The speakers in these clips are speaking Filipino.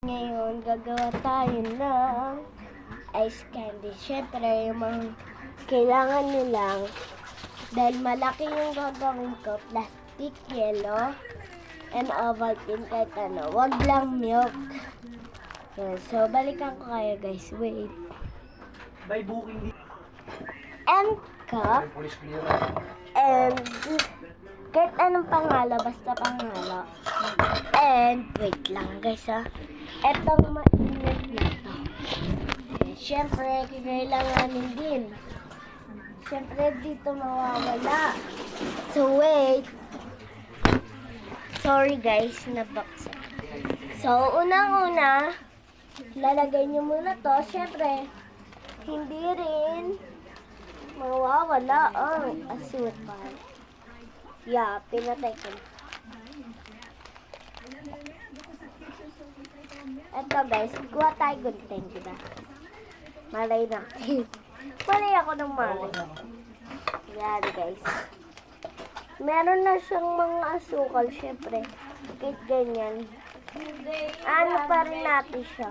Ngayon, gagawa tayo ng ice candy. Siyempre, yung mga kailangan nyo lang, dahil malaki yung gagawin ko, plastic, yellow, and Ovaltine, kahit ano. Wag lang milk. Yan. So, balikan ko kayo, guys. Wait. By booking dito. And cup. Police clearance. And kahit anong pangalo, basta pangalo. And wait lang, guys, ha. Etong mainit na to. Siyempre, kailanganin din. Siyempre, dito mawawala. So, wait. Sorry, guys, nabaksa. So, unang-una, lalagay nyo muna to. Siyempre, hindi rin mawawala ang asukal. Yeah, pinatay ko. Eto guys, kuha tayo gunting, diba? Malay natin. Malay ako ng malay. Yan guys. Meron na siyang mga asukal, syempre. Kahit ganyan. Ano pa rin natin siya.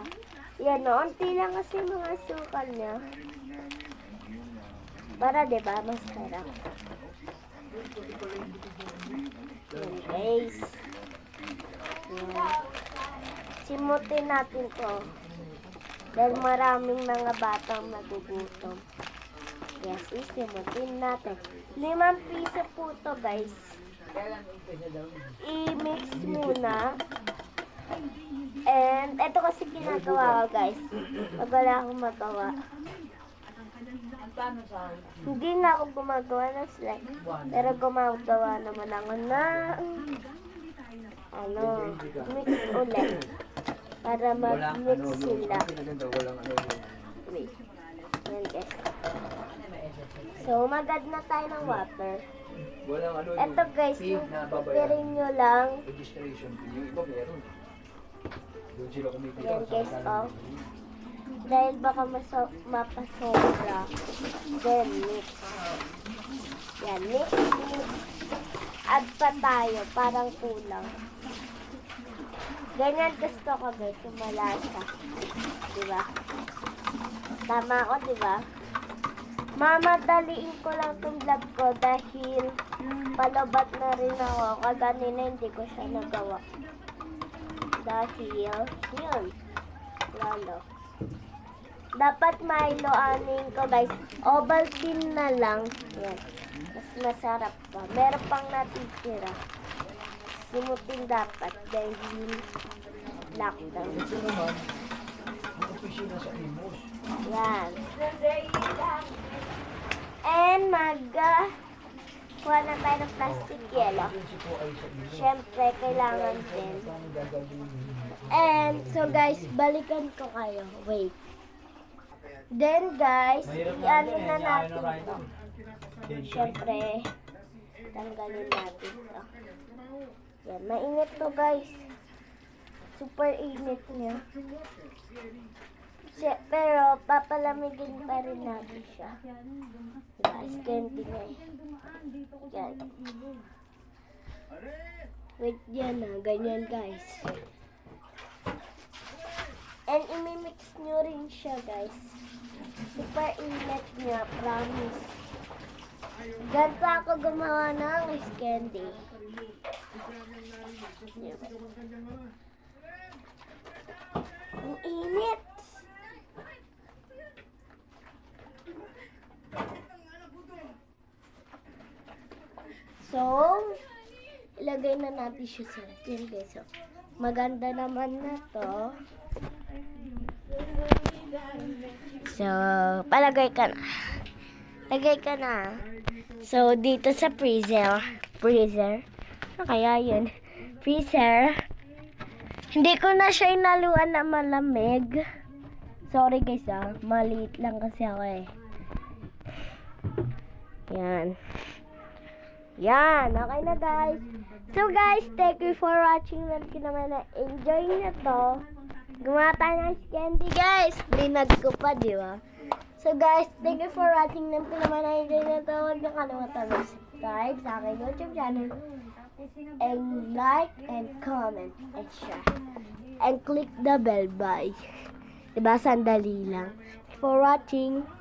Yan o, unti lang kasi mga asukal niya. Para diba, mas sarap. Yan guys. Yan. Simutin natin to. Dahil maraming mga batang nagugutom. Yes, simutin natin. 5 piso po to guys. I-mix muna. And ito kasi ginagawa ko guys. Pag wala akong magawa. Hindi na ako gumagawa ng slime. Pero gumagawa naman ako ng mix ulit. Para mag-mix sila. Wait. Yan guys. So, mag-add na tayo ng water. Ito guys, pipirin nyo lang. Registration fee. Yung iba meron. Doon sila kumikita. Yan guys, oh. Dahil baka mapasobra. Then, mix. Yan, mix. Add pa tayo, parang kulang. Ganyan gusto ko guys, yung malasa. Diba? Tama ako, diba? Mamadaliin ko lang itong vlog ko dahil palabat na rin ako. Kaganina hindi ko siya nagawa. Dahil, yun. Lalo. Dapat Milo aning ko guys. Ovaltine na lang. Yan. Mas masarap pa. Meron pang natitira. Simutin dapat dahil lockdown. Ito naman, ang opisina sa Imos. Yan. And kuha na tayo ng plastic yellow. Siyempre, kailangan din. And, so guys, balikan ko kayo. Wait. Then guys, i-ano na natin ito. Siyempre, tanggalin natin ito. Yan, mainit to guys. Super init niya. Pero, papalamigin pa rin natin siya. Guys, candy na eh. Yan. Wait yan na, ganyan guys. And imimix nyo rin siya guys. Super init niya, promise. Ganito ako gumawa ng ice candy. Ang init. So, ilagay na natin siya sa atin guys. So, maganda naman na to. So, palagay ka na. Lagay ka na. So, dito sa freezer. Ano kaya yun? Freezer. Hindi ko na siya inaluan na malamig. Sorry guys maliit lang kasi ako eh. Yan. Yan. Okay na guys. So guys, thank you for watching. Natin naman na enjoy nyo to. Gumawa tayo ng ice candy guys. Binag ko pa, di ba? So guys, thank you for watching. Natin naman na enjoy nyo to. Huwag na kalimutan mag-subscribe sa aking YouTube channel. And like and comment and share. and click the bell, bye. Diba, sandali lang. For watching.